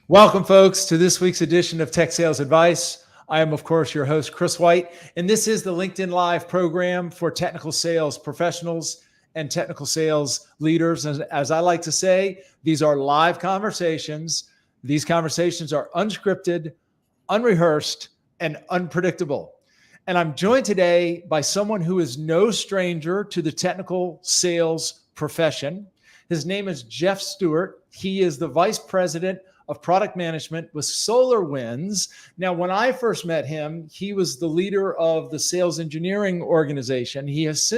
Welcome, folks, to this week's edition of Tech Sales Advice. I am, of course, your host, Chris White, and this is the LinkedIn Live program for technical sales professionals and technical sales leaders. As I like to say, these are live conversations. These conversations are unscripted, unrehearsed, and unpredictable. And I'm joined today by someone who is no stranger to the technical sales profession. His name is Jeff Stewart. He is the Vice President of Product Management with SolarWinds. Now, when I first met him, he was the leader of the sales engineering organization. He has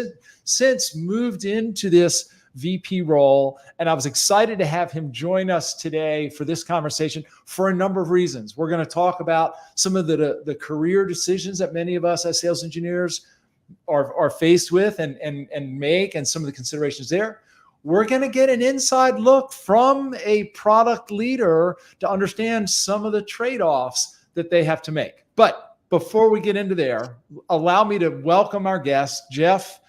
since moved into this VP role, and I was excited to have him join us today for this conversation for a number of reasons. We're going to talk about some of the career decisions that many of us as sales engineers are faced with and make, and some of the considerations there. We're going to get an inside look from a product leader to understand some of the trade-offs that they have to make. But before we get into there, allow me to welcome our guest, Jeff.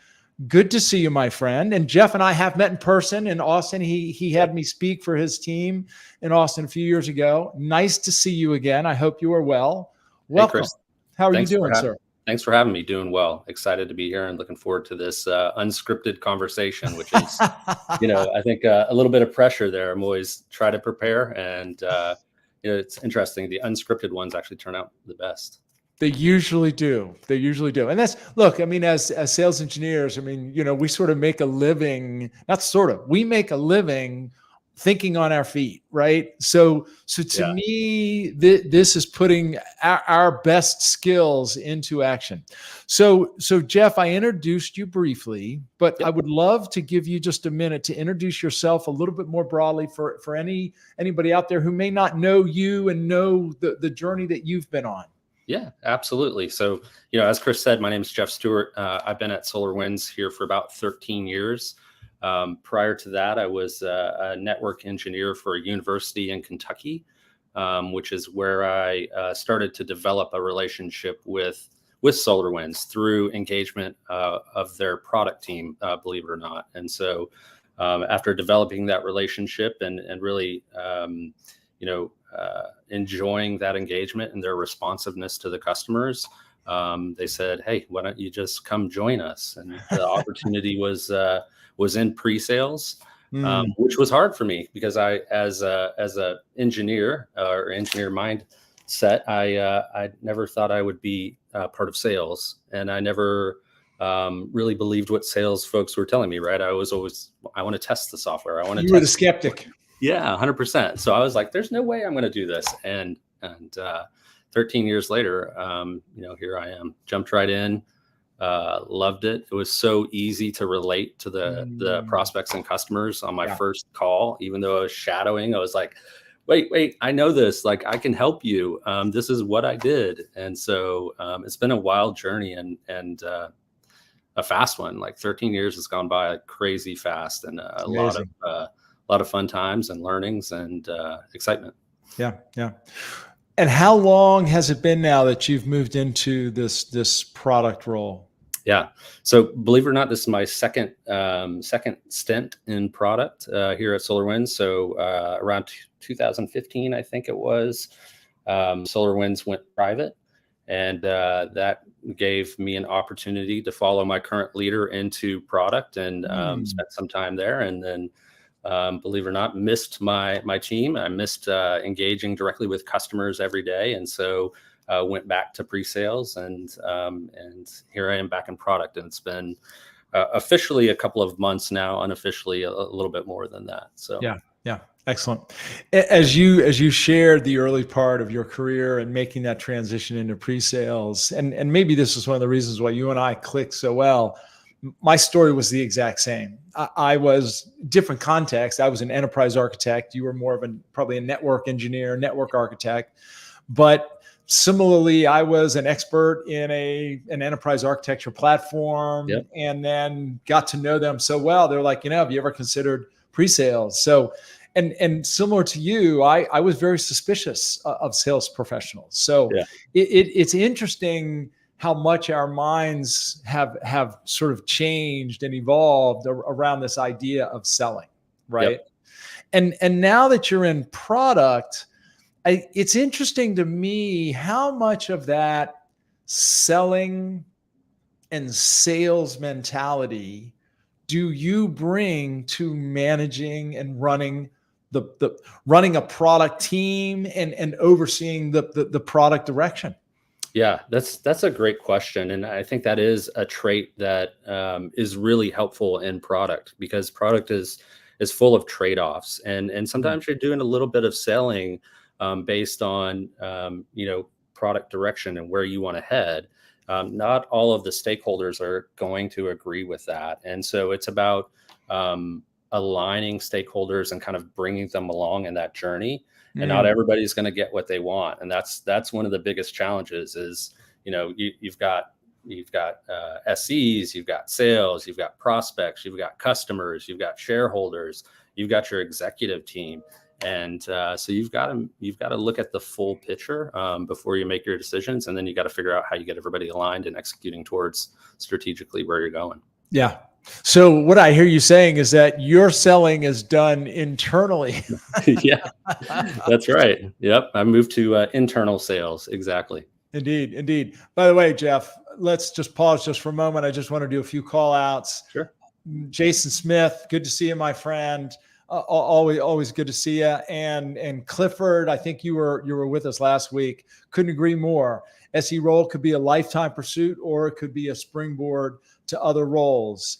Good to see you, my friend. And Jeff and I have met in person in Austin. He had me speak for his team in Austin a few years ago. Nice to see you again. I hope you are well. Welcome. Hey, Chris. How are you doing, sir? Thanks for having me. Doing well. Excited to be here and looking forward to this unscripted conversation, which is, I think a little bit of pressure there. I'm always try to prepare, and it's interesting. The unscripted ones actually turn out the best. They usually do. And that's, look, I mean, as sales engineers, I mean, we sort of make a living, we make a living thinking on our feet, right? So to me, this is putting our best skills into action. So Jeff, I introduced you briefly, but I would love to give you just a minute to introduce yourself a little bit more broadly for anybody out there who may not know you and know the journey that you've been on. Yeah, absolutely. So, as Chris said, my name is Jeff Stewart. I've been at SolarWinds here for about 13 years. Prior to that, I was a network engineer for a university in Kentucky, which is where I started to develop a relationship with SolarWinds through engagement of their product team, believe it or not. And so after developing that relationship and really, enjoying that engagement and their responsiveness to the customers, they said, "Hey, why don't you just come join us?" And the opportunity was in pre-sales, which was hard for me because I, as a engineer or engineer mindset, I never thought I would be part of sales, and I never really believed what sales folks were telling me. Right? I was always, I want to test the software. You were the skeptic. Yeah, 100%. So I was like, "There's no way I'm going to do this." And 13 years later, here I am. Jumped right in. Loved it. It was so easy to relate to the prospects and customers on my first call, even though I was shadowing. I was like, wait, I know this. Like, I can help you. This is what I did. And so it's been a wild journey and a fast one. Like 13 years has gone by crazy fast, and a lot of fun times and learnings and excitement. Yeah. And how long has it been now that you've moved into this product role? Yeah. So believe it or not, this is my second stint in product here at SolarWinds. So around 2015, I think it was, SolarWinds went private, and that gave me an opportunity to follow my current leader into product and spent some time there. And then believe it or not, missed my team. I missed engaging directly with customers every day, and so went back to pre-sales, and here I am back in product. And it's been officially a couple of months now, unofficially a little bit more than that. So yeah, excellent. As you shared the early part of your career and making that transition into pre-sales, and maybe this is one of the reasons why you and I clicked so well. My story was the exact same. I was different context. I was an enterprise architect. You were more of probably a network engineer, network architect. But similarly, I was an expert in an enterprise architecture platform, and then got to know them so well. They're like, have you ever considered pre-sales? So, and similar to you, I was very suspicious of sales professionals. So it's interesting how much our minds have sort of changed and evolved around this idea of selling, right? And now that you're in product, it's interesting to me how much of that selling and sales mentality do you bring to managing and running running a product team and overseeing the product direction? Yeah, that's a great question, and I think that is a trait that is really helpful in product, because product is full of trade-offs, and sometimes you're doing a little bit of selling based on product direction and where you want to head. Not all of the stakeholders are going to agree with that, and so it's about aligning stakeholders and kind of bringing them along in that journey. And not everybody's going to get what they want, and that's one of the biggest challenges. Is you've got SEs, you've got sales, you've got prospects, you've got customers, you've got shareholders, you've got your executive team, and so you've got to look at the full picture before you make your decisions, and then you got to figure out how you get everybody aligned and executing towards strategically where you're going. Yeah. So what I hear you saying is that your selling is done internally. Yeah, that's right. Yep. I moved to internal sales. Exactly. Indeed. Indeed. By the way, Jeff, let's just pause just for a moment. I just want to do a few call outs. Sure. Jason Smith, good to see you, my friend. Always good to see you. And Clifford, I think you were with us last week. Couldn't agree more. SE role could be a lifetime pursuit, or it could be a springboard to other roles.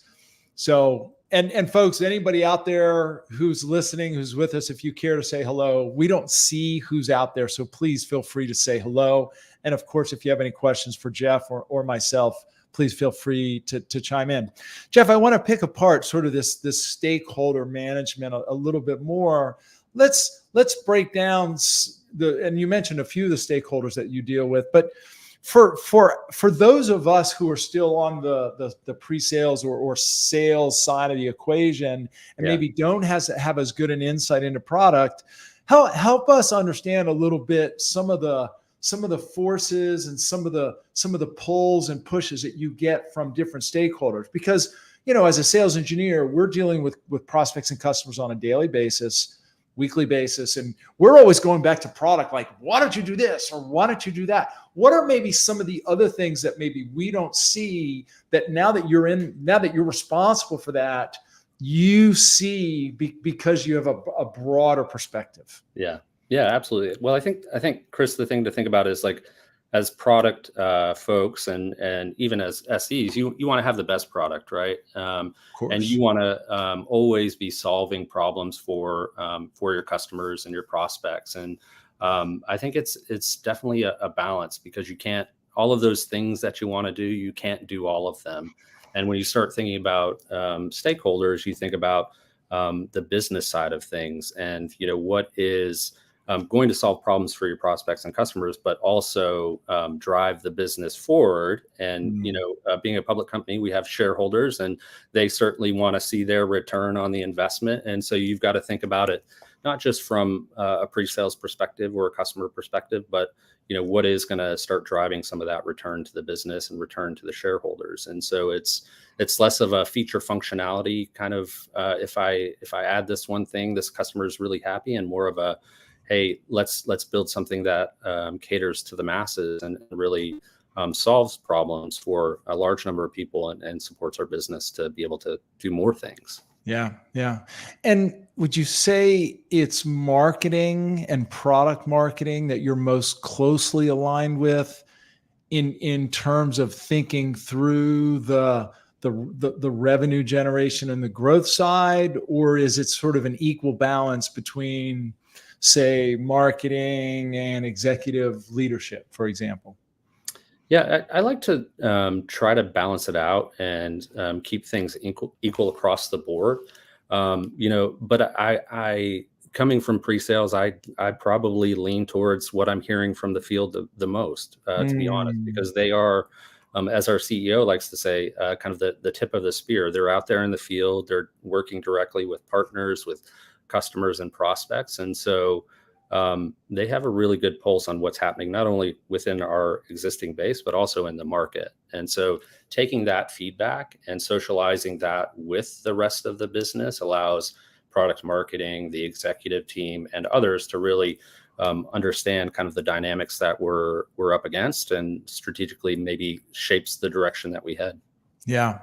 So, and folks, anybody out there who's listening, who's with us, if you care to say hello, we don't see who's out there, so please feel free to say hello. And of course, if you have any questions for Jeff or myself, please feel free to chime in. Jeff, I want to pick apart sort of this stakeholder management a little bit more. Let's break down and you mentioned a few of the stakeholders that you deal with, but for those of us who are still on the pre-sales or sales side of the equation and maybe don't have as good an insight into product, help us understand a little bit some of the forces and some of the pulls and pushes that you get from different stakeholders. Because as a sales engineer, we're dealing with prospects and customers on a daily basis, weekly basis, and we're always going back to product, like, why don't you do this or why don't you do that? What are maybe some of the other things that maybe we don't see that now that you're responsible for that, you see because you have a broader perspective? Yeah, absolutely. Well, I think Chris, the thing to think about is, like, as product folks and even as SEs, you want to have the best product, right? And you want to always be solving problems for your customers and your prospects. And I think it's definitely a balance, because you can't, all of those things that you want to do, you can't do all of them. And when you start thinking about stakeholders, you think about the business side of things, and what is going to solve problems for your prospects and customers, but also drive the business forward. And being a public company, we have shareholders, and they certainly want to see their return on the investment. And so you've got to think about it not just from a pre-sales perspective or a customer perspective, but what is going to start driving some of that return to the business and return to the shareholders. And so it's less of a feature functionality kind of if I add this one thing, this customer is really happy, and more of a, hey, let's build something that caters to the masses and really solves problems for a large number of people and supports our business to be able to do more things. Yeah. And would you say it's marketing and product marketing that you're most closely aligned with in terms of thinking through the revenue generation and the growth side, or is it sort of an equal balance between, say, marketing and executive leadership, for example? Yeah, I like to try to balance it out and keep things equal across the board. But I coming from pre-sales, I probably lean towards what I'm hearing from the field the most, to be honest, because they are, as our CEO likes to say, kind of the tip of the spear. They're out there in the field. They're working directly with partners, with customers and prospects. And so they have a really good pulse on what's happening, not only within our existing base, but also in the market. And so taking that feedback and socializing that with the rest of the business allows product marketing, the executive team, and others to really understand kind of the dynamics that we're up against, and strategically maybe shapes the direction that we head. Yeah.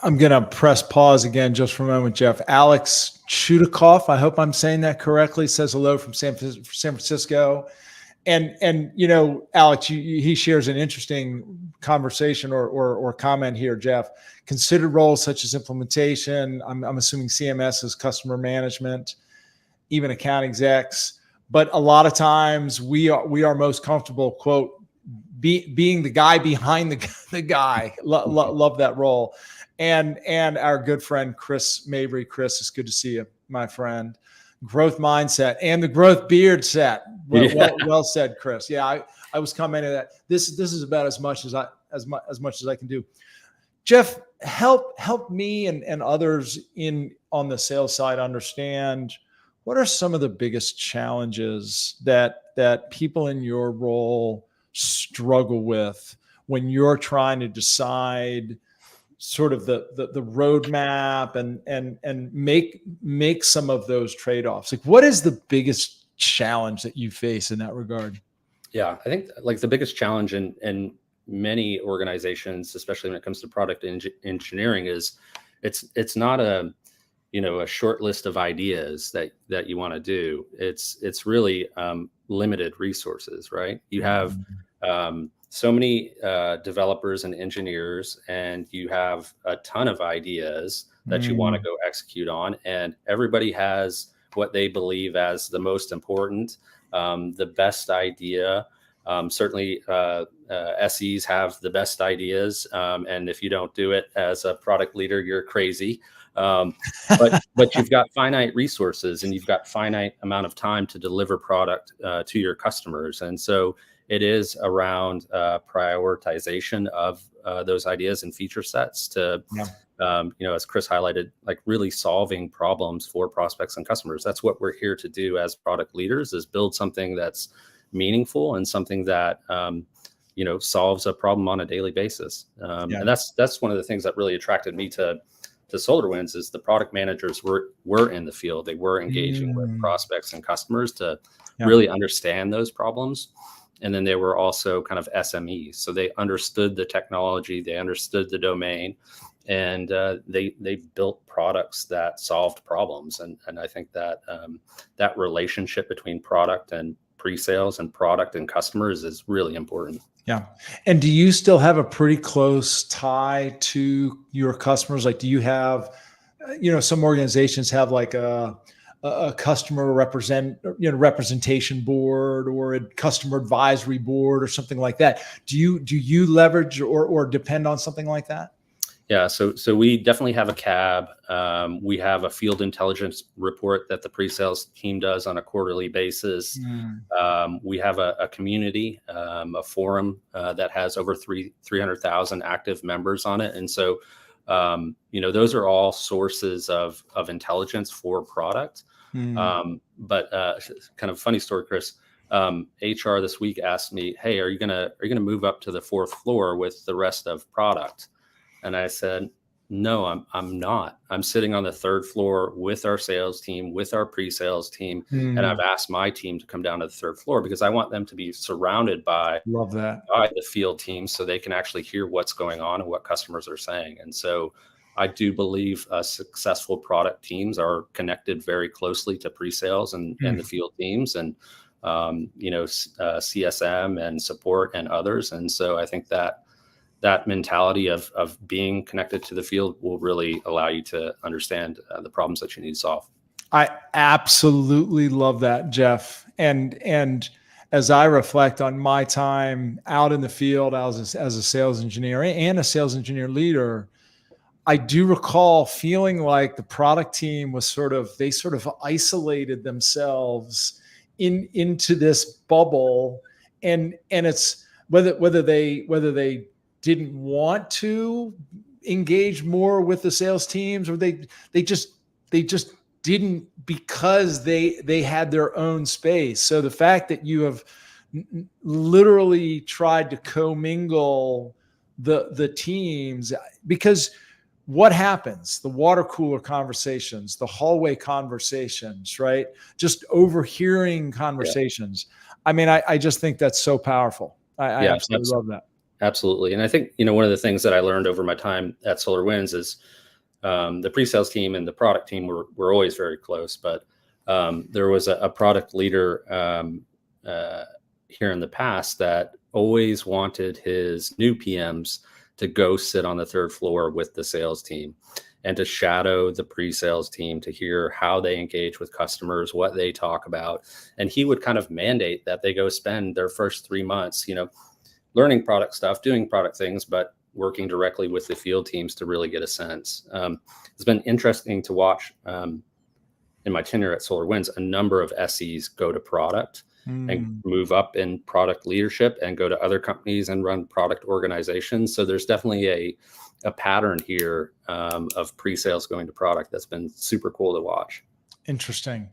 I'm going to press pause again just for a moment, Jeff. Alex Chudikoff, I hope I'm saying that correctly, says hello from San Francisco. And Alex, he shares an interesting conversation or comment here, Jeff. Considered roles such as implementation, I'm assuming CMS is customer management, even account execs. But a lot of times we are most comfortable, quote, being the guy behind the guy. Love that role. And our good friend Chris Mabry. Chris, it's good to see you, my friend. Growth mindset and the growth beard set. Well said, Chris. Yeah, I was commenting that this is about as much as I can do. Jeff, help me and others on the sales side understand what are some of the biggest challenges that people in your role struggle with when you're trying to decide sort of the roadmap and make some of those trade-offs. Like, what is the biggest challenge that you face in that regard? Yeah, I think like the biggest challenge in many organizations, especially when it comes to product engineering, is it's not a short list of ideas that you want to do. It's really limited resources, right? You have so many developers and engineers, and you have a ton of ideas that you want to go execute on, and everybody has what they believe as the most important, the best idea. Certainly SEs have the best ideas, and if you don't do it as a product leader, you're crazy. But you've got finite resources, and you've got finite amount of time to deliver product to your customers. And so it is around prioritization of those ideas and feature sets to, as Chris highlighted, like really solving problems for prospects and customers. That's what we're here to do as product leaders, is build something that's meaningful and something that solves a problem on a daily basis. And that's one of the things that really attracted me to SolarWinds, is the product managers were in the field. They were engaging with prospects and customers to really understand those problems. And then they were also kind of SMEs. So they understood the technology, they understood the domain, and they built products that solved problems. And I think that that relationship between product and pre-sales and product and customers is really important. Yeah. And do you still have a pretty close tie to your customers? Like, do you have, some organizations have like a customer representation board or a customer advisory board or something like that. Do you leverage or depend on something like that? Yeah, so we definitely have a CAB. We have a field intelligence report that the pre-sales team does on a quarterly basis. We have a community, a forum that has over 300,000 active members on it. And so, those are all sources of intelligence for product. But kind of funny story, Chris. HR this week asked me, "Hey, are you gonna move up to the 4th floor with the rest of product?" And I said, "No, I'm not. I'm sitting on the 3rd floor with our sales team, with our pre-sales team, and I've asked my team to come down to the 3rd floor because I want them to be surrounded by the field team, so they can actually hear what's going on and what customers are saying." And so I do believe successful product teams are connected very closely to pre-sales and the field teams, and CSM and support and others. And so I think that mentality of being connected to the field will really allow you to understand the problems that you need to solve. I absolutely love that, Jeff. And as I reflect on my time out in the field as a sales engineer and a sales engineer leader, I do recall feeling like the product team was sort of isolated themselves into this bubble, and it's whether they didn't want to engage more with the sales teams, or they just didn't, because they had their own space. So the fact that you have literally tried to commingle the teams, because what happens? The water cooler conversations, the hallway conversations, right? Just overhearing conversations. I mean, I just think that's so powerful. I absolutely love that. Absolutely. And I think, one of the things that I learned over my time at SolarWinds is the pre-sales team and the product team were always very close, but there was a product leader here in the past that always wanted his new PMs to go sit on the third floor with the sales team and to shadow the pre-sales team, to hear how they engage with customers, what they talk about. And he would kind of mandate that they go spend their first 3 months, learning product stuff, doing product things, but working directly with the field teams to really get a sense. It's been interesting to watch in my tenure at SolarWinds, a number of SEs go to product and move up in product leadership and go to other companies and run product organizations. So there's definitely a pattern here of pre-sales going to product that's been super cool to watch. Interesting.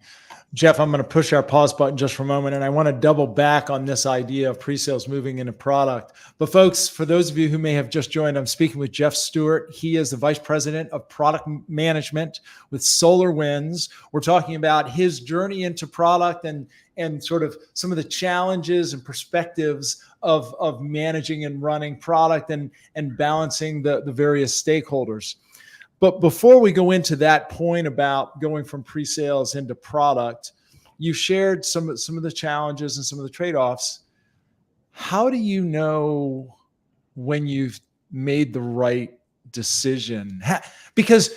Jeff, I'm going to push our pause button just for a moment, and I want to double back on this idea of pre-sales moving into product. But folks, for those of you who may have just joined, I'm speaking with Jeff Stewart. He is the Vice President of Product Management with SolarWinds. We're talking about his journey into product and sort of some of the challenges and perspectives of managing and running product and balancing the various stakeholders. But before we go into that point about going from pre-sales into product, you shared some of the challenges and some of the trade-offs. How do you know when you've made the right decision? Because,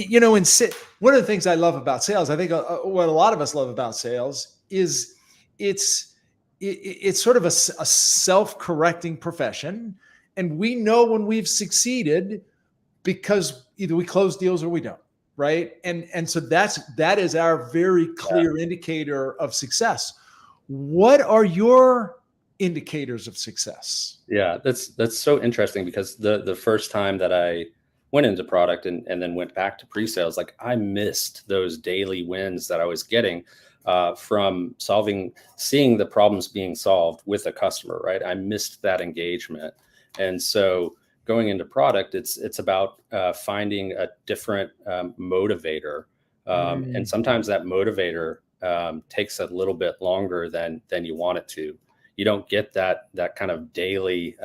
one of the things I love about sales, I think what a lot of us love about sales is it's sort of a self-correcting profession. And we know when we've succeeded because either we close deals or we don't, right? And so that is our very clear indicator of success. What are your indicators of success? Yeah, that's so interesting, because the first time that I went into product and then went back to pre-sales, like, I missed those daily wins that I was getting from seeing the problems being solved with a customer, right? I missed that engagement. And so going into product, it's about finding a different motivator. And sometimes that motivator takes a little bit longer than you want it to. You don't get that kind of daily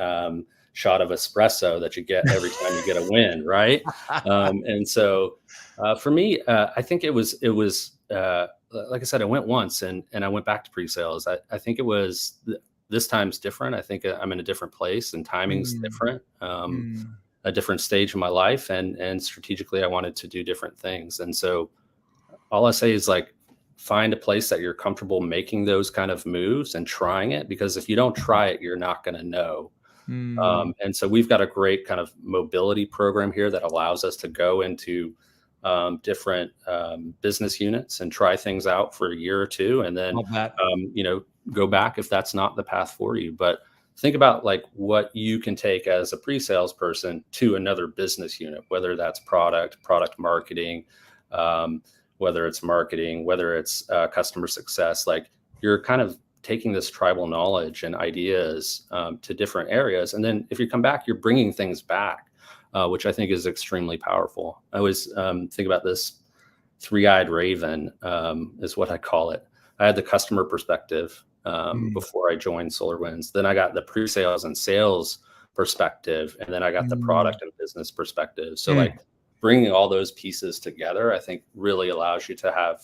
shot of espresso that you get every time you get a win, right? And so for me, I think it was like I said, I went once and I went back to pre-sales. I think it was this time's different. I think I'm in a different place, and timing's different, a different stage in my life. And strategically, I wanted to do different things. And so all I say is, like, find a place that you're comfortable making those kind of moves and trying it, because if you don't try it, you're not going to know. And so we've got a great kind of mobility program here that allows us to go into different business units and try things out for a year or two, and then go back if that's not the path for you. But think about, like, what you can take as a pre-sales person to another business unit, whether that's product marketing, whether it's marketing, whether it's customer success. Like, you're kind of taking this tribal knowledge and ideas to different areas. And then if you come back, you're bringing things back, which I think is extremely powerful. I always think about this three-eyed raven, is what I call it. I had the customer perspective before I joined SolarWinds. Then I got the pre-sales and sales perspective, and then I got the product and business perspective. So like, bringing all those pieces together, I think, really allows you to have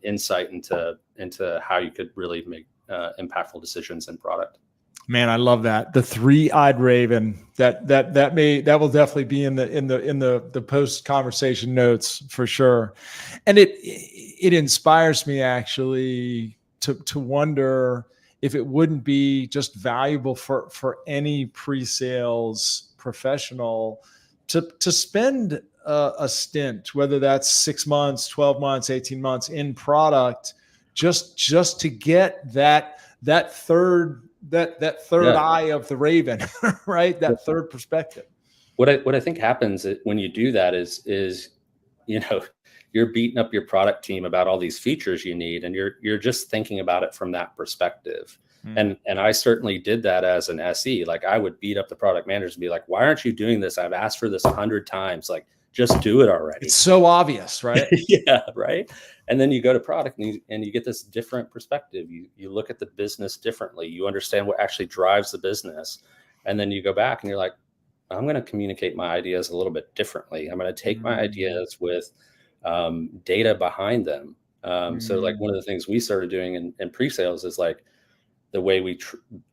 insight into how you could really make impactful decisions in product. Man, I love that. The three-eyed raven. That will definitely be in the post conversation notes for sure. And it inspires me, actually, to wonder if it wouldn't be just valuable for any pre-sales professional to spend a stint, whether that's 6 months, 12 months, 18 months in product, just to get that third eye of the raven, right? That third perspective. What I think happens when you do that is you're beating up your product team about all these features you need, and you're just thinking about it from that perspective. And I certainly did that as an SE. Like, I would beat up the product managers and be like, why aren't you doing this? I've asked for this 100 times. Like, just do it already. It's so obvious, right? Yeah, right. And then you go to product and you get this different perspective. You look at the business differently. You understand what actually drives the business. And then you go back and you're like, I'm going to communicate my ideas a little bit differently. I'm going to take my ideas with data behind them. So like one of the things we started doing in pre-sales is like the way we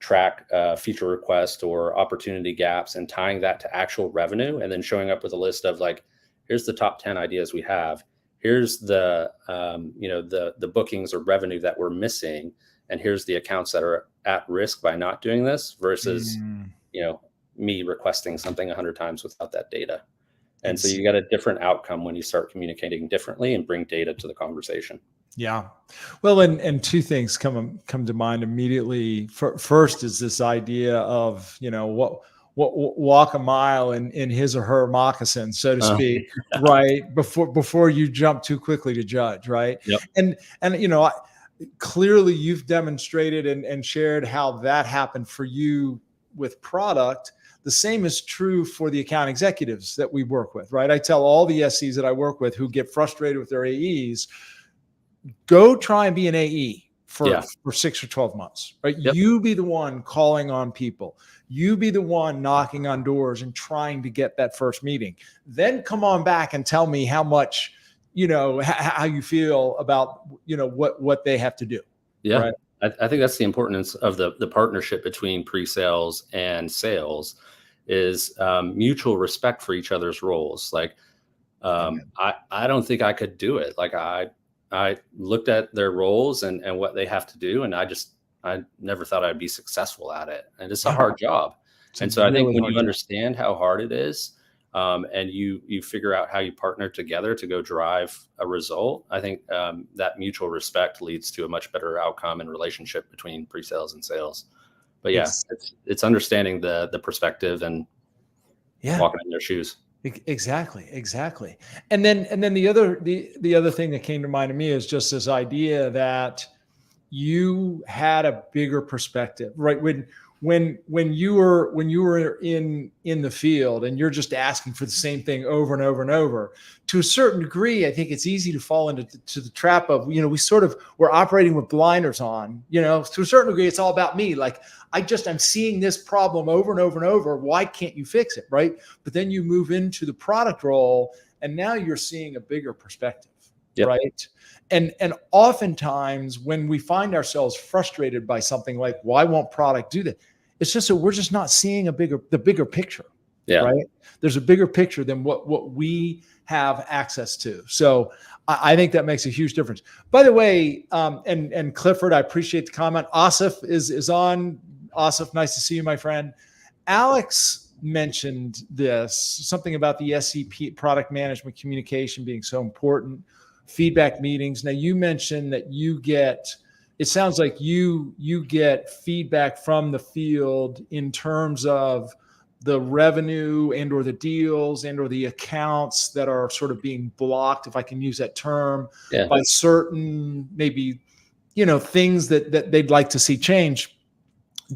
track feature requests or opportunity gaps, and tying that to actual revenue, and then showing up with a list of like, here's the top 10 ideas we have. Here's the the bookings or revenue that we're missing, and here's the accounts that are at risk by not doing this, versus me requesting something 100 times without that data. And so you got a different outcome when you start communicating differently and bring data to the conversation. Yeah. Well, and two things come to mind immediately. First is this idea of, what walk a mile in his or her moccasin, so to speak, right? Before you jump too quickly to judge, right? Yep. And clearly you've demonstrated and shared how that happened for you with product. The same is true for the account executives that we work with, right? I tell all the SCs that I work with who get frustrated with their AEs, go try and be an AE for 6 or 12 months, right? Yep. You be the one calling on people. You be the one knocking on doors and trying to get that first meeting. Then come on back and tell me how much, how you feel about, what they have to do. Yeah. Right? I think that's the importance of the partnership between pre-sales and sales, is mutual respect for each other's roles. Like, I don't think I could do it. Like, I looked at their roles and what they have to do, and I never thought I'd be successful at it. And it's a hard job. And so I think when you understand how hard it is, and you figure out how you partner together to go drive a result, I think that mutual respect leads to a much better outcome and relationship between pre-sales and sales. But it's understanding the perspective and walking in their shoes. Exactly. And then the other thing that came to mind to me is just this idea that you had a bigger perspective, right? When you were in the field and you're just asking for the same thing over and over and over, to a certain degree, I think it's easy to fall into the trap of, we're operating with blinders on, to a certain degree, it's all about me. Like, I'm seeing this problem over and over and over. Why can't you fix it? Right. But then you move into the product role and now you're seeing a bigger perspective. Yep. Right. And oftentimes when we find ourselves frustrated by something like, why won't product do that? It's just that we're just not seeing the bigger picture. Yeah. Right. There's a bigger picture than what we have access to. So I think that makes a huge difference. By the way, and Clifford, I appreciate the comment. Asif is on. Asif, nice to see you, my friend. Alex mentioned something about the SCP product management communication being so important. Feedback meetings. Now you mentioned that it sounds like you get feedback from the field in terms of the revenue and or the deals and or the accounts that are sort of being blocked, if I can use that term, by certain maybe, things that they'd like to see change.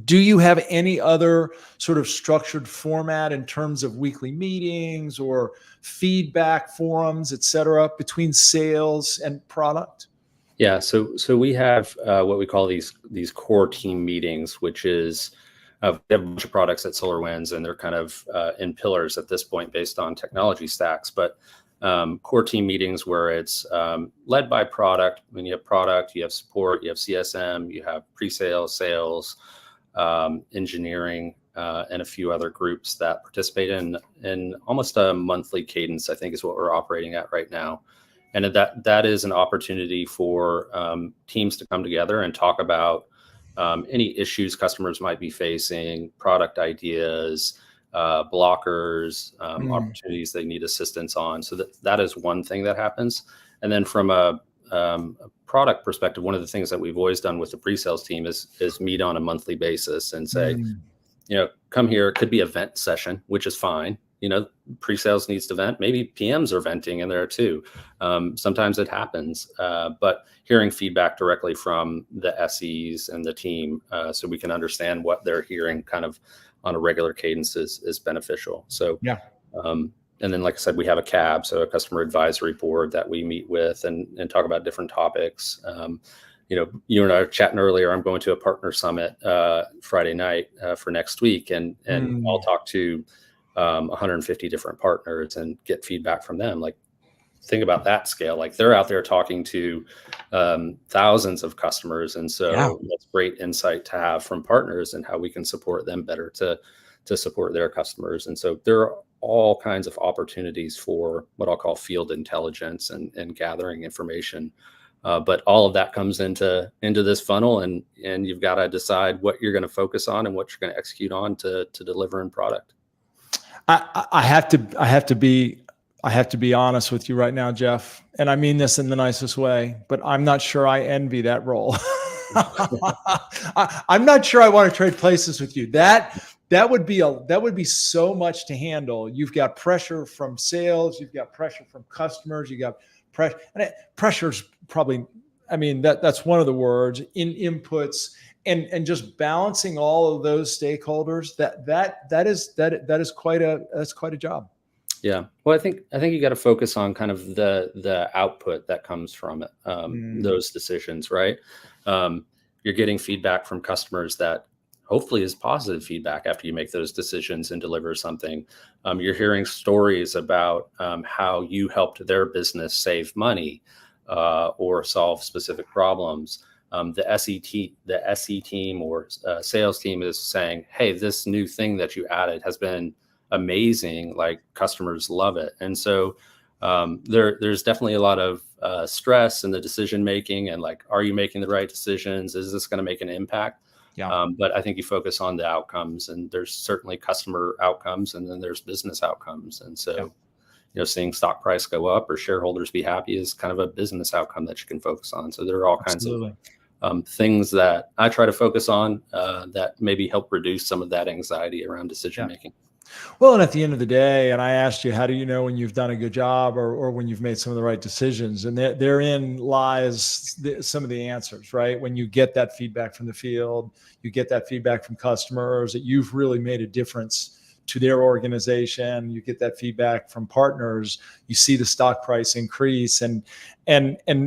Do you have any other sort of structured format in terms of weekly meetings or feedback forums, et cetera, between sales and product? Yeah. So we have what we call these core team meetings, which is we have a bunch of products at SolarWinds, and they're kind of in pillars at this point based on technology stacks. But core team meetings where it's led by product. When you have product, you have support, you have CSM, you have pre-sales, sales, engineering, and a few other groups that participate in almost a monthly cadence, I think is what we're operating at right now. And that is an opportunity for teams to come together and talk about any issues customers might be facing, product ideas, blockers, opportunities they need assistance on. So that is one thing that happens. And then from a product perspective, one of the things that we've always done with the pre-sales team is meet on a monthly basis and say, come here. It could be event session, which is fine. pre-sales needs to vent. Maybe PMs are venting in there too. Sometimes it happens, but hearing feedback directly from the SEs and the team, so we can understand what they're hearing kind of on a regular cadence is beneficial. So, Yeah. And then, like I said, we have a CAB, so a customer advisory board that we meet with and talk about different topics. You and I were chatting earlier. I'm going to a partner summit Friday night for next week, and I'll talk to 150 different partners and get feedback from them. Like, think about that scale. Like, they're out there talking to thousands of customers, and so that's great insight to have from partners and how we can support them better to support their customers. And so there are all kinds of opportunities for what I'll call field intelligence and gathering information. But all of that comes into this funnel, and you've got to decide what you're going to focus on and what you're going to execute on to deliver in product. I have to be honest with you right now, Jeff, and I mean this in the nicest way, but I'm not sure I envy that role. I'm not sure I want to trade places with you. That would be so much to handle. You've got pressure from sales, you've got pressure from customers, you got pressure, and pressure's probably, I mean, that's one of the words in inputs, and just balancing all of those stakeholders. That is quite a job. Yeah. Well, I think you got to focus on kind of the output that comes from it, those decisions, right? You're getting feedback from customers that hopefully is positive feedback after you make those decisions and deliver something. You're hearing stories about how you helped their business save money or solve specific problems. The SE team or sales team is saying, hey, this new thing that you added has been amazing. Like, customers love it. And so there's definitely a lot of stress in the decision making, and like, are you making the right decisions? Is this going to make an impact? Yeah. But I think you focus on the outcomes, and there's certainly customer outcomes, and then there's business outcomes. And so, seeing stock price go up or shareholders be happy is kind of a business outcome that you can focus on. So there are all kinds of things that I try to focus on that maybe help reduce some of that anxiety around decision making. Well, and at the end of the day, and I asked you, how do you know when you've done a good job or when you've made some of the right decisions? And therein lies some of the answers, right? When you get that feedback from the field, you get that feedback from customers that you've really made a difference to their organization. You get that feedback from partners. You see the stock price increase, and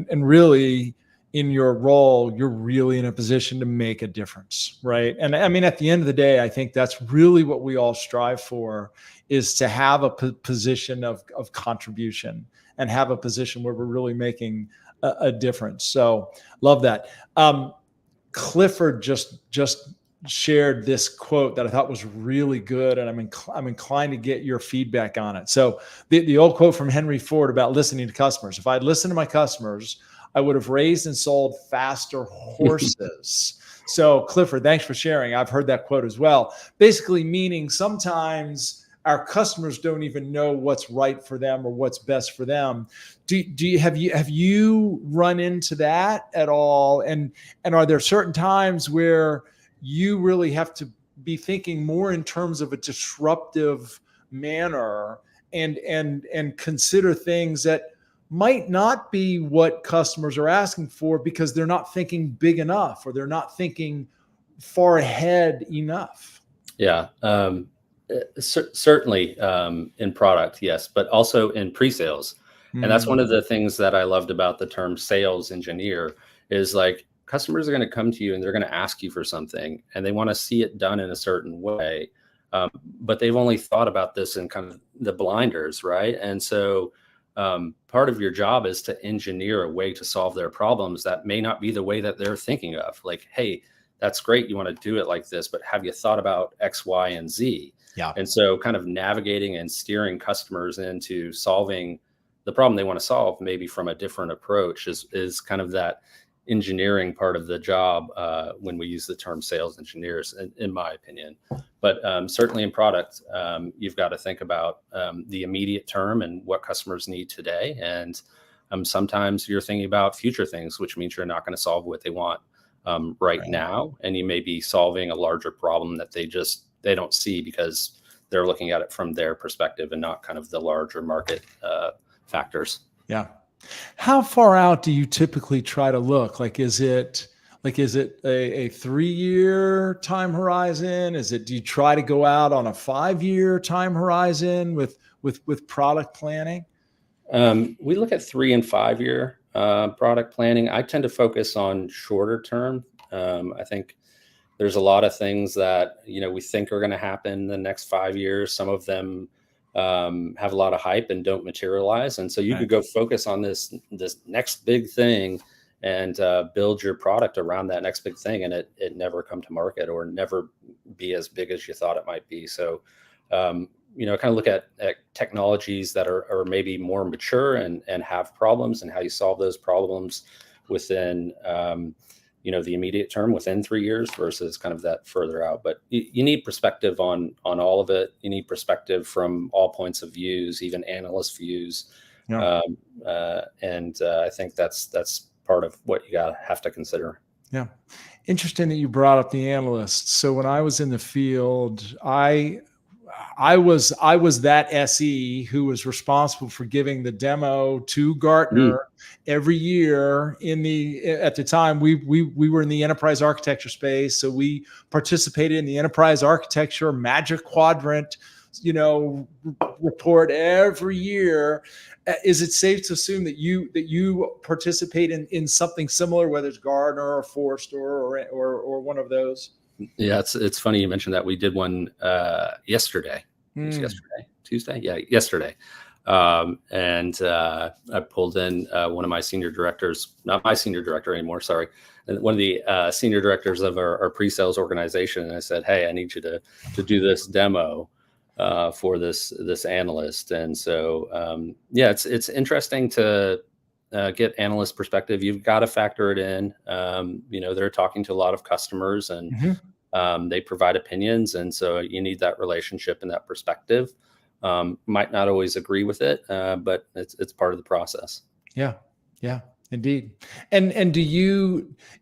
really, in your role, you're really in a position to make a difference, right? And I mean, at the end of the day, I think that's really what we all strive for, is to have a position of contribution and have a position where we're really making a difference. So love that. Clifford just shared this quote that I thought was really good, and I'm inclined to get your feedback on it. So the old quote from Henry Ford about listening to customers: if I'd listened to my customers, I would have raised and sold faster horses. So Clifford, thanks for sharing. I've heard that quote as well. Basically meaning sometimes our customers don't even know what's right for them or what's best for them. Have you run into that at all? And are there certain times where you really have to be thinking more in terms of a disruptive manner and consider things that might not be what customers are asking for because they're not thinking big enough or they're not thinking far ahead enough? Yeah, certainly in product, yes, but also in pre-sales. And that's one of the things that I loved about the term sales engineer is, like, customers are going to come to you and they're going to ask you for something and they want to see it done in a certain way. But they've only thought about this in kind of the blinders, right? And so part of your job is to engineer a way to solve their problems that may not be the way that they're thinking of. Like, hey, that's great, you want to do it like this, but have you thought about X, Y, and Z? Yeah. And so kind of navigating and steering customers into solving the problem they want to solve, maybe from a different approach, is kind of that engineering part of the job when we use the term sales engineers, in my opinion. But certainly in product, you've got to think about the immediate term and what customers need today. And sometimes you're thinking about future things, which means you're not going to solve what they want right now. And you may be solving a larger problem that they don't see because they're looking at it from their perspective and not kind of the larger market factors. Yeah. How far out do you typically try to look? Is it a 3-year time horizon? Do you try to go out on a 5-year time horizon with product planning? We look at 3 and 5-year product planning. I tend to focus on shorter term. I think there's a lot of things that, we think are going to happen in the next 5 years. Some of them have a lot of hype and don't materialize. And so you could go focus on this next big thing and build your product around that next big thing, and it never come to market or never be as big as you thought it might be. So, kind of look at technologies that are maybe more mature and have problems, and how you solve those problems within, the immediate term, within 3 years, versus kind of that further out. But you need perspective on all of it. You need perspective from all points of views, even analyst views. Yeah. I think that's part of what you have to consider. Yeah. Interesting that you brought up the analysts. So when I was in the field, I was that SE who was responsible for giving the demo to Gartner every year. At the time, we were in the enterprise architecture space, so we participated in the enterprise architecture Magic Quadrant, report every year. Is it safe to assume that you participate in something similar, whether it's Gartner or Forrester or one of those? Yeah, it's funny you mentioned that. We did one yesterday. It was yesterday, Tuesday? Yeah, yesterday. And I pulled in one of my senior directors, not my senior director anymore, sorry, and one of the senior directors of our pre-sales organization. And I said, hey, I need you to do this demo for this analyst. And so, it's interesting to get analyst perspective. You've got to factor it in. They're talking to a lot of customers, and they provide opinions. And so you need that relationship and that perspective. Might not always agree with it, but it's part of the process. Yeah. Yeah, indeed. And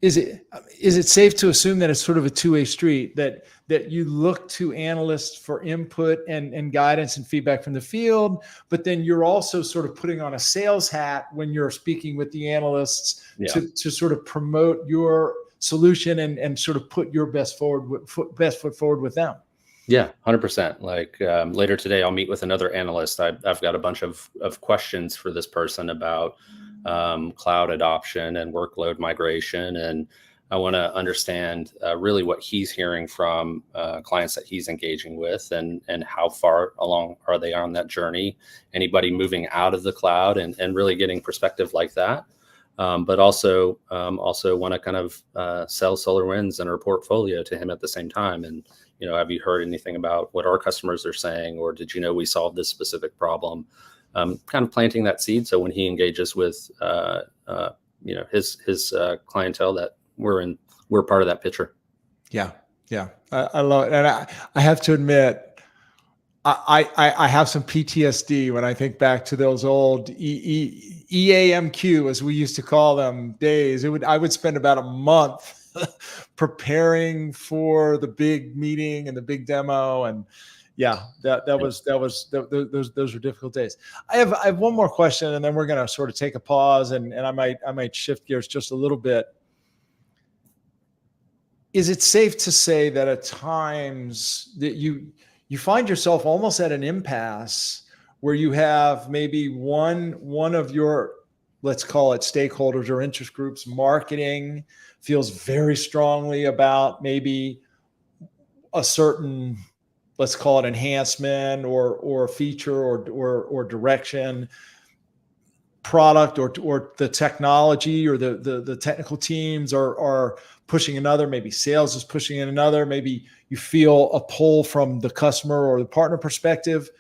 is it safe to assume that it's sort of a two-way street, that you look to analysts for input and guidance and feedback from the field, but then you're also sort of putting on a sales hat when you're speaking with the analysts to sort of promote your solution and sort of put your best foot forward with them? Yeah, 100%. Like later today, I'll meet with another analyst. I've got a bunch of questions for this person about cloud adoption and workload migration. And I want to understand really what he's hearing from clients that he's engaging with, and how far along are they on that journey? Anybody moving out of the cloud, and really getting perspective like that. But also want to kind of sell SolarWinds and our portfolio to him at the same time. And, have you heard anything about what our customers are saying, or did you know we solved this specific problem? Kind of planting that seed, so when he engages with his clientele, that we're part of that picture. Yeah, I love it, and I have to admit, I have some PTSD when I think back to those old EAMQ, as we used to call them, days. I would spend about a month preparing for the big meeting and the big demo, and those were difficult days. I have one more question, and then we're going to sort of take a pause, and I might shift gears just a little bit. Is it safe to say that at times that you find yourself almost at an impasse where you have maybe one of your, let's call it stakeholders or interest groups, marketing, feels very strongly about maybe a certain, let's call it enhancement or feature or direction, product or the technology or the technical teams are pushing another, maybe sales is pushing in another, maybe you feel a pull from the customer or the partner perspective.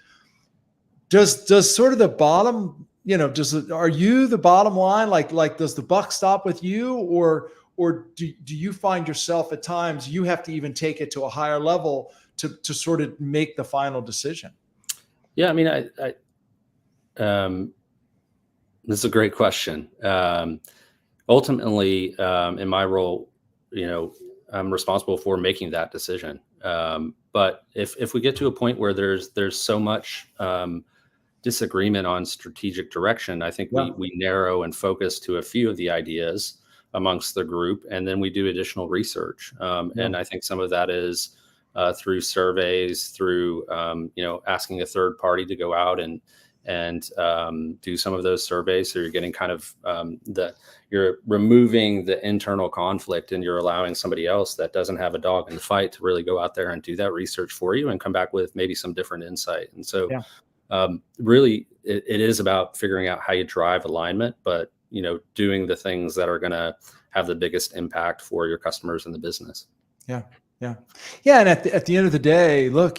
Does sort of the bottom, are you the bottom line? Like does the buck stop with you, or do you find yourself at times you have to even take it to a higher level to sort of make the final decision? Yeah, I mean, this is a great question. Ultimately, in my role, I'm responsible for making that decision. But if we get to a point where there's so much disagreement on strategic direction, I think we narrow and focus to a few of the ideas amongst the group, and then we do additional research. And I think some of that is through surveys, through asking a third party to go out and do some of those surveys. So you're getting kind of you're removing the internal conflict, and you're allowing somebody else that doesn't have a dog in the fight to really go out there and do that research for you and come back with maybe some different insight. And so really it is about figuring out how you drive alignment, but doing the things that are going to have the biggest impact for your customers and the business. Yeah. And at the end of the day, look,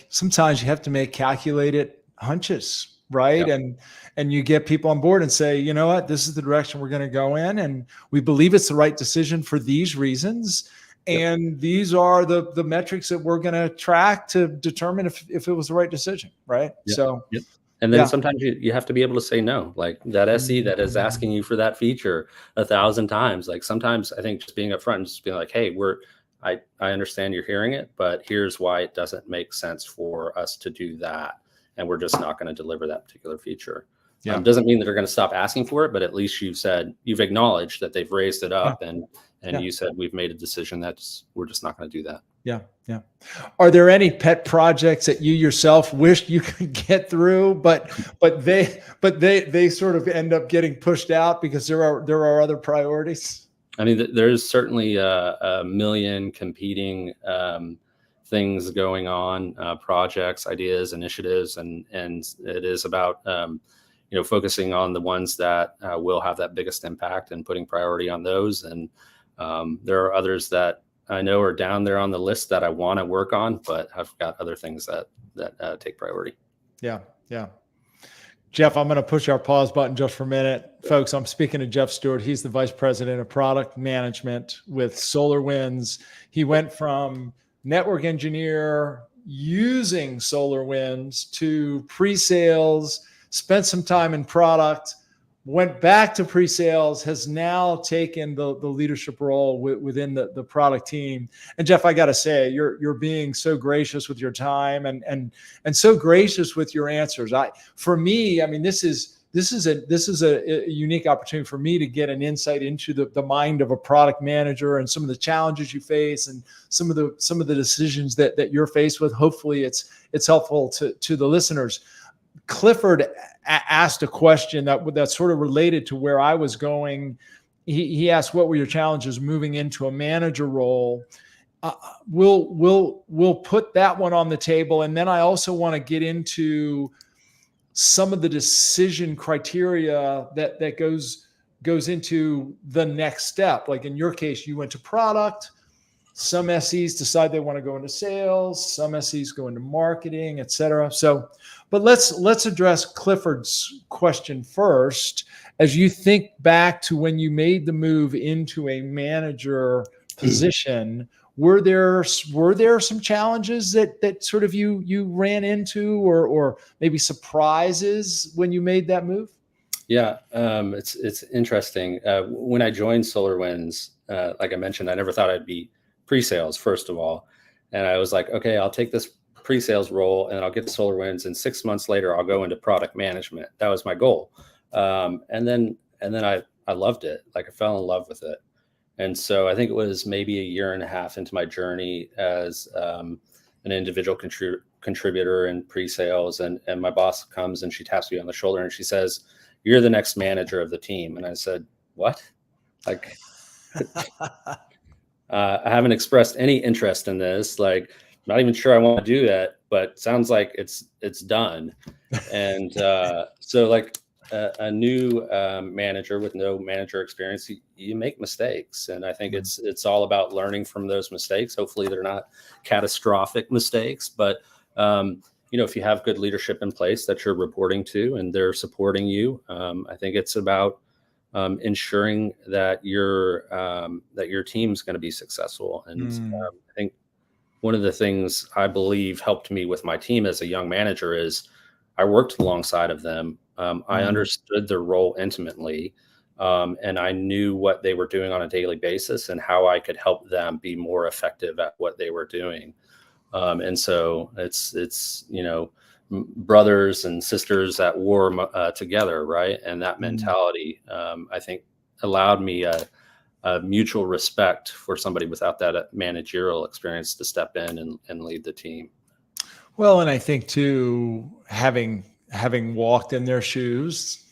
sometimes you have to make calculated hunches, right? Yep. And you get people on board and say, you know what, this is the direction we're going to go in, and we believe it's the right decision for these reasons. And these are the metrics that we're going to track to determine if it was the right decision, right? Yep. So, and then sometimes you have to be able to say no, like that SE that is asking you for that feature 1,000 times. Like sometimes I think just being upfront and just being like, hey, I understand you're hearing it, but here's why it doesn't make sense for us to do that. And we're just not going to deliver that particular feature. Doesn't mean that they're going to stop asking for it, but at least you've acknowledged that they've raised it up, and you said we've made a decision that we're just not going to do that. Yeah. Are there any pet projects that you yourself wished you could get through, but they sort of end up getting pushed out because there are other priorities? I mean, there's certainly a million competing things going on, projects, ideas, initiatives, and it is about focusing on the ones that will have that biggest impact and putting priority on those. And there are others that I know are down there on the list that I want to work on, but I've got other things that take priority. Yeah. Jeff, I'm going to push our pause button just for a minute. Folks, I'm speaking to Jeff Stewart. He's the Vice President of Product Management with SolarWinds. He went from network engineer using SolarWinds to pre-sales, spent some time in product, went back to pre-sales, has now taken the leadership role within the product team. And Jeff, I got to say, you're being so gracious with your time and so gracious with your answers. For me, I mean, this is a unique opportunity for me to get an insight into the mind of a product manager and some of the challenges you face and some of the decisions that you're faced with. Hopefully it's helpful to the listeners. Clifford asked a question that's sort of related to where I was going. He asked, what were your challenges moving into a manager role? We'll put that one on the table. And then I also want to get into some of the decision criteria that goes into the next step. Like in your case, you went to product. Some SEs decide they want to go into sales. Some SEs go into marketing, et cetera. So, but let's address Clifford's question first. As you think back to when you made the move into a manager position, were there some challenges that sort of you ran into, or maybe surprises when you made that move? Yeah, it's interesting. When I joined SolarWinds, like I mentioned, I never thought I'd be pre-sales, first of all. And I was like, okay, I'll take this pre-sales role and I'll get to SolarWinds, and 6 months later, I'll go into product management. That was my goal. And then I loved it. Like I fell in love with it. And so I think it was maybe a year and a half into my journey as an individual contributor in pre-sales. And my boss comes and she taps me on the shoulder and she says, "You're the next manager of the team." And I said, "What?" Like, I haven't expressed any interest in this. Like, not even sure I want to do that, but sounds like it's done. And so like a new manager with no manager experience, you make mistakes. And I think it's all about learning from those mistakes. Hopefully they're not catastrophic mistakes, but if you have good leadership in place that you're reporting to and they're supporting you, I think it's about ensuring that your team's going to be successful. And I think one of the things I believe helped me with my team as a young manager is I worked alongside of them. I understood their role intimately. And I knew what they were doing on a daily basis and how I could help them be more effective at what they were doing. And so it's brothers and sisters at war together, right? And that mentality, I think, allowed me a mutual respect for somebody without that managerial experience to step in and lead the team. Well, and I think too, having walked in their shoes,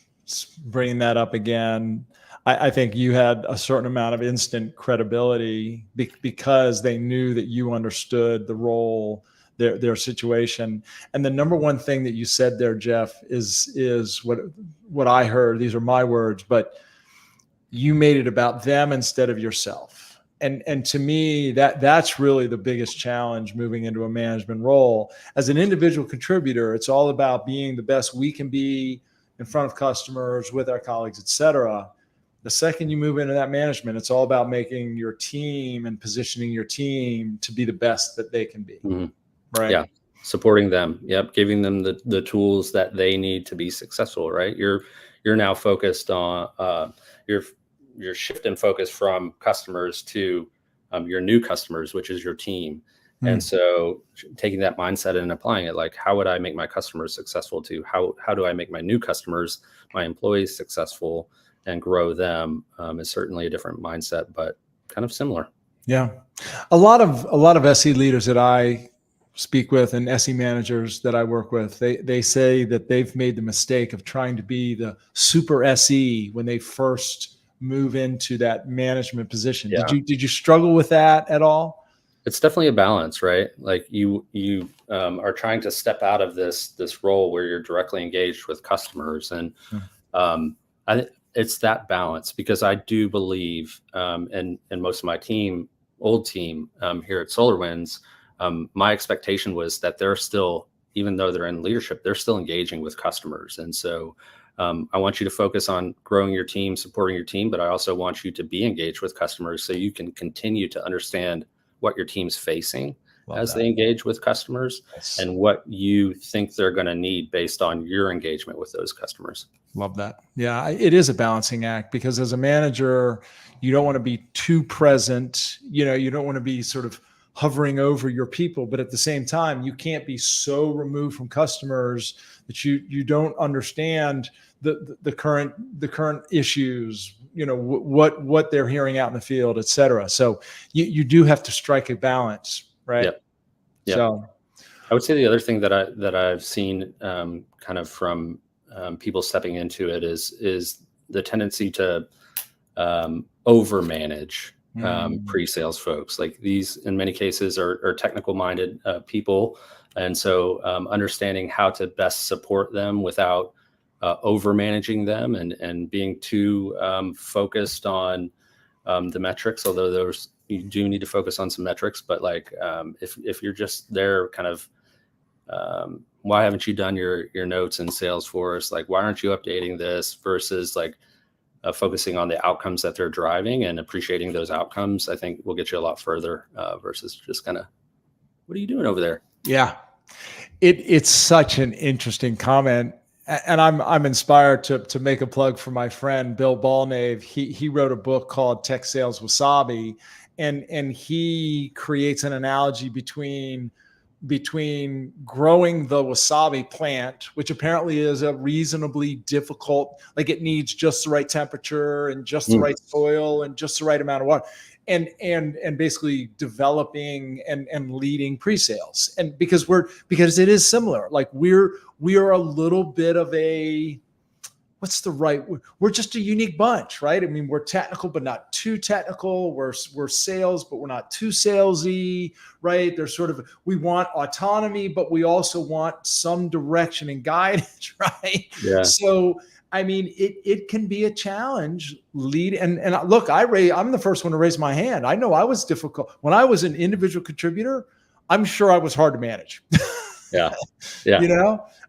bringing that up again, I think you had a certain amount of instant credibility because they knew that you understood the role, their situation. And the number one thing that you said there, Jeff, is what I heard. These are my words, but you made it about them instead of yourself. And to me, that's really the biggest challenge moving into a management role. As an individual contributor, it's all about being the best we can be in front of customers, with our colleagues, et cetera. The second you move into that management, it's all about making your team and positioning your team to be the best that they can be. Right? Yeah. Supporting them. Yep. Giving them the tools that they need to be successful, right? You're now focused on your shift in focus from customers to your new customers, which is your team. And so taking that mindset and applying it, like, how would I make my customers successful too? How do I make my new customers, my employees successful and grow them? Is certainly a different mindset, but kind of similar. Yeah. A lot of SE leaders that I speak with and SE managers that I work with, they say that they've made the mistake of trying to be the super SE when they first move into that management position. Yeah. Did you struggle with that at all? It's definitely a balance, right? Like you are trying to step out of this role where you're directly engaged with customers, and it's that balance, because I do believe, and most of my old team here at SolarWinds, my expectation was that they're still, even though they're in leadership, they're still engaging with customers, and so I want you to focus on growing your team, supporting your team, but I also want you to be engaged with customers so you can continue to understand what your team's facing they engage with customers, and what you think they're going to need based on your engagement with those customers. Love that. Yeah, it is a balancing act, because as a manager, you don't want to be too present. You don't want to be sort of hovering over your people, but at the same time, you can't be so removed from customers that you don't understand the current issues, what they're hearing out in the field, et cetera. So you do have to strike a balance, right? Yep. So I would say the other thing that I've seen kind of from people stepping into it is the tendency to overmanage pre-sales folks. Like, these in many cases are technical minded people, and so understanding how to best support them without over managing them and being too focused on the metrics, although you do need to focus on some metrics, but like if you're just there kind of why haven't you done your notes in Salesforce, like why aren't you updating this, versus like focusing on the outcomes that they're driving and appreciating those outcomes, I think will get you a lot further versus just kind of, what are you doing over there? Yeah, it's such an interesting comment. And I'm inspired to make a plug for my friend Bill Balnave. He wrote a book called Tech Sales Wasabi, and he creates an analogy between growing the wasabi plant, which apparently is a reasonably difficult, like it needs just the right temperature and just the right soil and just the right amount of water, and basically developing and leading pre-sales. And because it is similar, like we are a little bit of a, we're just a unique bunch, right? I mean, we're technical, but not too technical. We're sales, but we're not too salesy, right? There's sort of, we want autonomy, but we also want some direction and guidance, right? Yeah. So, I mean, it can be a challenge and look, I'm the first one to raise my hand. I know I was difficult when I was an individual contributor. I'm sure I was hard to manage. Yeah.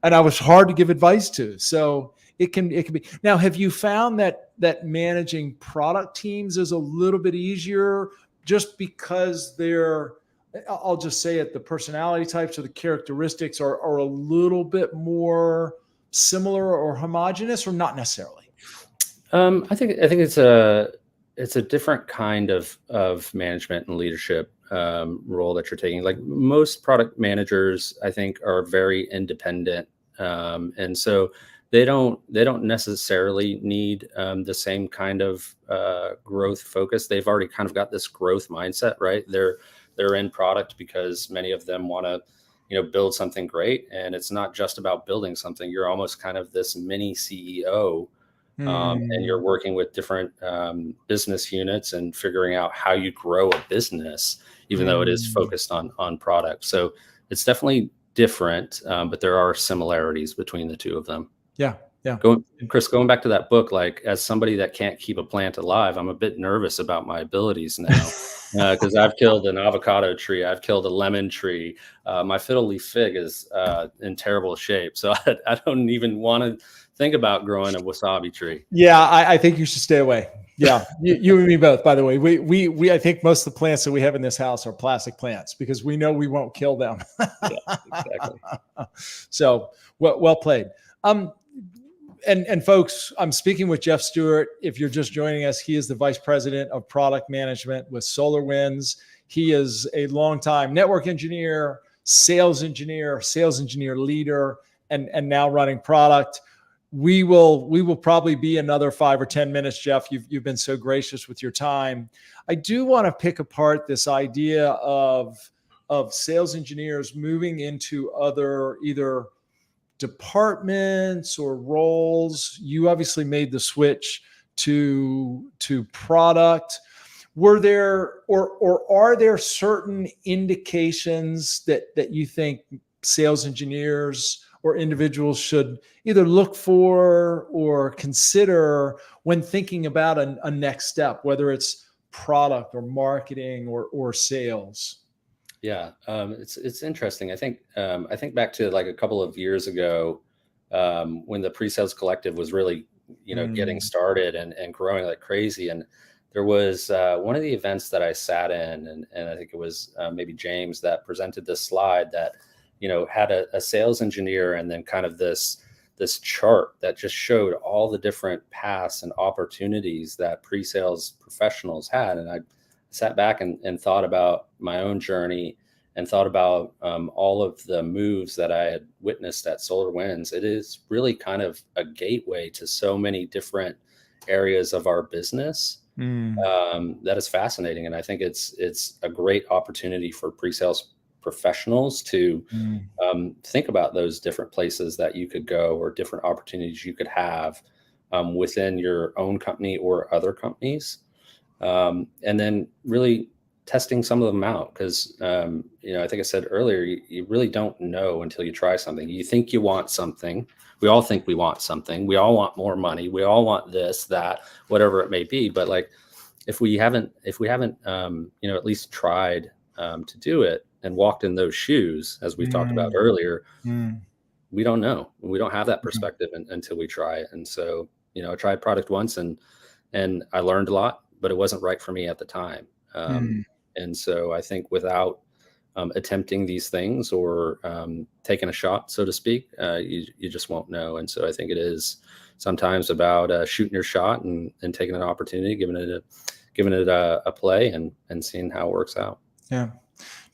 And I was hard to give advice to. So it can be. Now, have you found that managing product teams is a little bit easier just because I'll just say it, the personality types or the characteristics are a little bit more similar or homogenous, or not necessarily? I think it's a different kind of management and leadership role that you're taking. Like most product managers, I think are very independent, and so they don't necessarily need the same kind of growth focus. They've already kind of got this growth mindset, right? They're in product because many of them want to build something great, and it's not just about building something. You're almost kind of this mini CEO, and you're Hmm. working with different business units and figuring out how you grow a business, even though it is Hmm. focused on product. So it's definitely different, but there are similarities between the two of them. Yeah. Yeah. Going back to that book, like as somebody that can't keep a plant alive, I'm a bit nervous about my abilities now, because I've killed an avocado tree, I've killed a lemon tree. My fiddle leaf fig is in terrible shape, so I don't even want to think about growing a wasabi tree. Yeah, I think you should stay away. Yeah, you and me both. By the way, we I think most of the plants that we have in this house are plastic plants because we know we won't kill them. Yeah, exactly. So well played. Um, and folks, I'm speaking with Jeff Stewart. If you're just joining us, he is the vice president of product management with SolarWinds. He is a longtime network engineer, sales engineer leader, and now running product. We will probably be another 5 or 10 minutes, Jeff. You've been so gracious with your time. I do want to pick apart this idea of sales engineers moving into other either departments or roles. You obviously made the switch to product. Were there or are there certain indications that you think sales engineers or individuals should either look for or consider when thinking about a next step, whether it's product or marketing or sales? Yeah, it's interesting. I think back to like a couple of years ago, when the pre-sales collective was really getting Mm, started and growing like crazy. And there was one of the events that I sat in, and I think it was maybe James that presented this slide that had a sales engineer and then kind of this chart that just showed all the different paths and opportunities that pre-sales professionals had. And I sat back and thought about my own journey and thought about all of the moves that I had witnessed at SolarWinds. It is really kind of a gateway to so many different areas of our business, mm, that is fascinating. And I think it's a great opportunity for pre-sales professionals to mm, think about those different places that you could go or different opportunities you could have within your own company or other companies, and then really testing some of them out. Because I think I said earlier, you really don't know until you try something. You think you want something. We all think we want something. We all want more money. We all want this, that, whatever it may be. But like, if we haven't at least tried to do it and walked in those shoes, as we've talked about mm, earlier, mm, we don't know. We don't have that mm, perspective until we try it. And so, I tried product once, and I learned a lot, but it wasn't right for me at the time. mm. And so I think without attempting these things or taking a shot, so to speak, you just won't know. And so I think it is sometimes about shooting your shot and taking an opportunity, giving it a play and seeing how it works out. Yeah.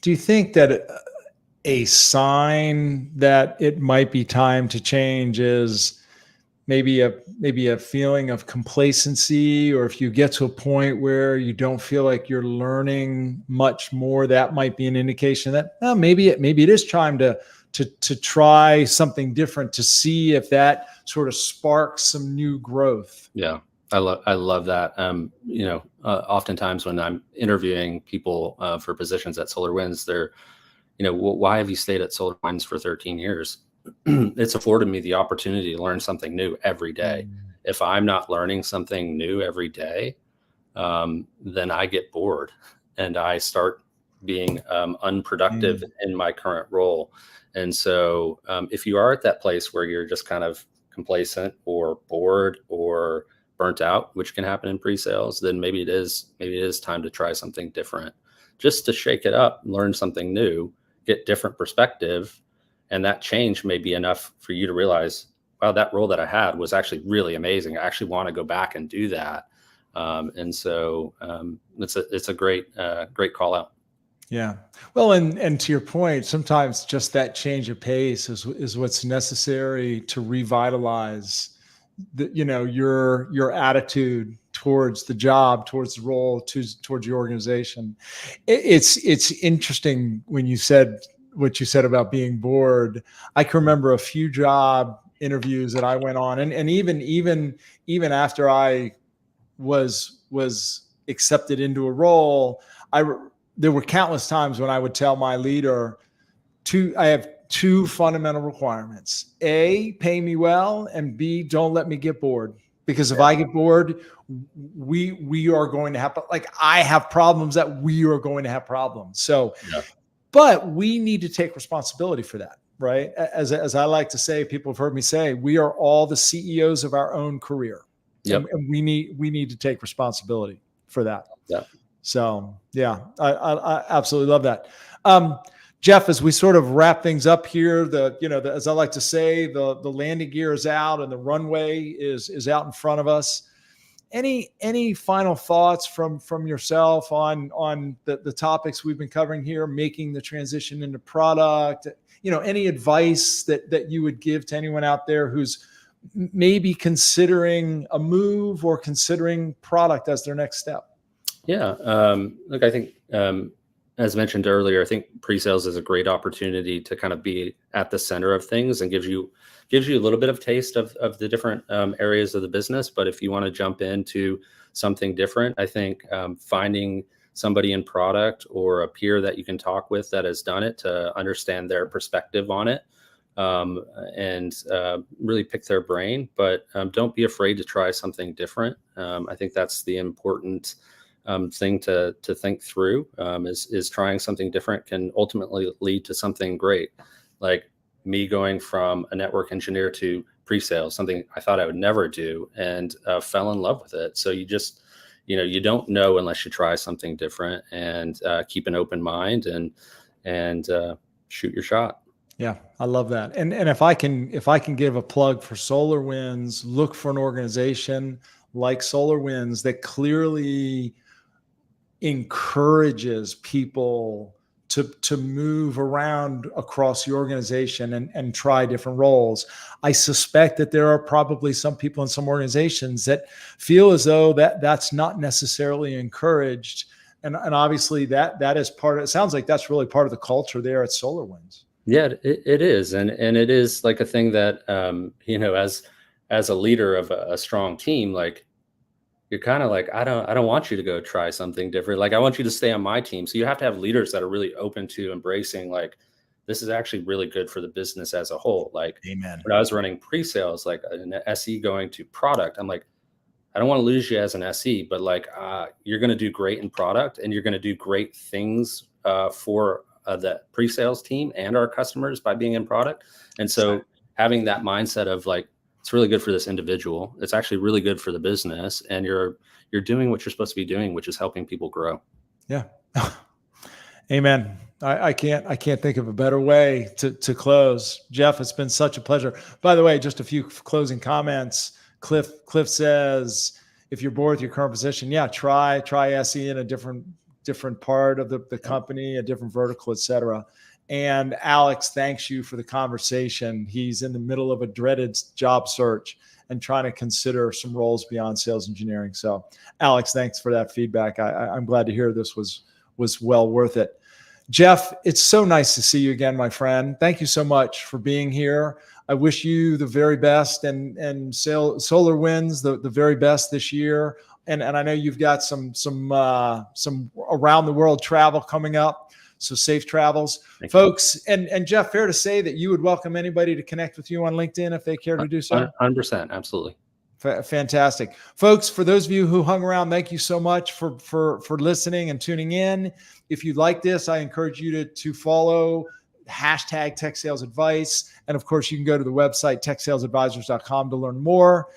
Do you think that a sign that it might be time to change is maybe a feeling of complacency, or if you get to a point where you don't feel like you're learning much more, that might be an indication that maybe it is time to try something different to see if that sort of sparks some new growth. Yeah, I love that. Oftentimes when I'm interviewing people for positions at SolarWinds, they're, well, why have you stayed at SolarWinds for 13 years? It's afforded me the opportunity to learn something new every day. Mm, If I'm not learning something new every day, then I get bored and I start being unproductive mm, in my current role. And so, if you are at that place where you're just kind of complacent or bored or burnt out, which can happen in pre-sales, then maybe it is time to try something different, just to shake it up, learn something new, get different perspective, and that change may be enough for you to realize, wow, that role that I had was actually really amazing. I actually want to go back and do that. And so it's a great call out. Yeah. Well, and to your point, sometimes just that change of pace is what's necessary to revitalize your attitude towards the job, towards the role, towards your organization. It's interesting when you said what you said about being bored. I can remember a few job interviews that I went on, and even after I was accepted into a role, there were countless times when I would tell my leader, I have two fundamental requirements: A, pay me well, and B, don't let me get bored. Because if I get bored, we are going to have, like, I have problems that we are going to have problems. So, but we need to take responsibility for that, right? As I like to say, people have heard me say, we are all the CEOs of our own career. And we need to take responsibility for that. Yeah. So yeah, I absolutely love that. Jeff, as we sort of wrap things up here, as I like to say, the landing gear is out and the runway is out in front of us. Any final thoughts from yourself on the topics we've been covering here, making the transition into product? Any advice that you would give to anyone out there who's maybe considering a move or considering product as their next step? Yeah. Look, I think, as mentioned earlier, I think pre-sales is a great opportunity to kind of be at the center of things and gives you a little bit of taste of the different areas of the business. But if you want to jump into something different, I think finding somebody in product or a peer that you can talk with that has done it to understand their perspective on it, and really pick their brain. But don't be afraid to try something different. I think that's the important thing to think through, is trying something different can ultimately lead to something great. Like me going from a network engineer to pre-sales, something I thought I would never do, and fell in love with it. So you just, you don't know unless you try something different, and keep an open mind and shoot your shot. Yeah, I love that. And if I can give a plug for SolarWinds, look for an organization like SolarWinds that clearly encourages people to move around across the organization and try different roles. I suspect that there are probably some people in some organizations that feel as though that's not necessarily encouraged. And obviously that is part of, it sounds like that's really part of the culture there at SolarWinds. Yeah, it is. And it is like a thing that, as a leader of a strong team, like, you're kind of like, I don't want you to go try something different. Like, I want you to stay on my team. So you have to have leaders that are really open to embracing, like, this is actually really good for the business as a whole. Like, Amen. When I was running pre-sales, like an SE going to product, I'm like, I don't want to lose you as an SE, but like, you're going to do great in product, and you're going to do great things for the pre-sales team and our customers by being in product. And so having that mindset of like, it's really good for this individual, it's actually really good for the business, and you're doing what you're supposed to be doing, which is helping people grow. Yeah. Amen. I can't think of a better way to close. Jeff, it's been such a pleasure. By the way, just a few closing comments. Cliff says, if you're bored with your current position, try SE in a different part of the company, a different vertical, et cetera. And Alex thanks you for the conversation. He's in the middle of a dreaded job search and trying to consider some roles beyond sales engineering. So Alex, thanks for that feedback. I'm glad to hear this was well worth it. Jeff, it's so nice to see you again, my friend. Thank you so much for being here. I wish you the very best, and SolarWinds the very best this year. And I know you've got some around the world travel coming up. So safe travels, folks. And Jeff, fair to say that you would welcome anybody to connect with you on LinkedIn if they care to do so? 100%. Absolutely. Fantastic. Folks, for those of you who hung around, thank you so much for listening and tuning in. If you like this, I encourage you to follow #TechSalesAdvice. And of course, you can go to the website, techsalesadvisors.com, to learn more.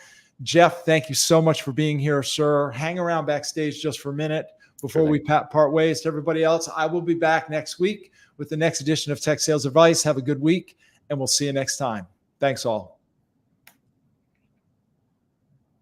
Jeff, thank you so much for being here, sir. Hang around backstage just for a minute before we part ways. To everybody else, I will be back next week with the next edition of Tech Sales Advice. Have a good week, and we'll see you next time. Thanks all.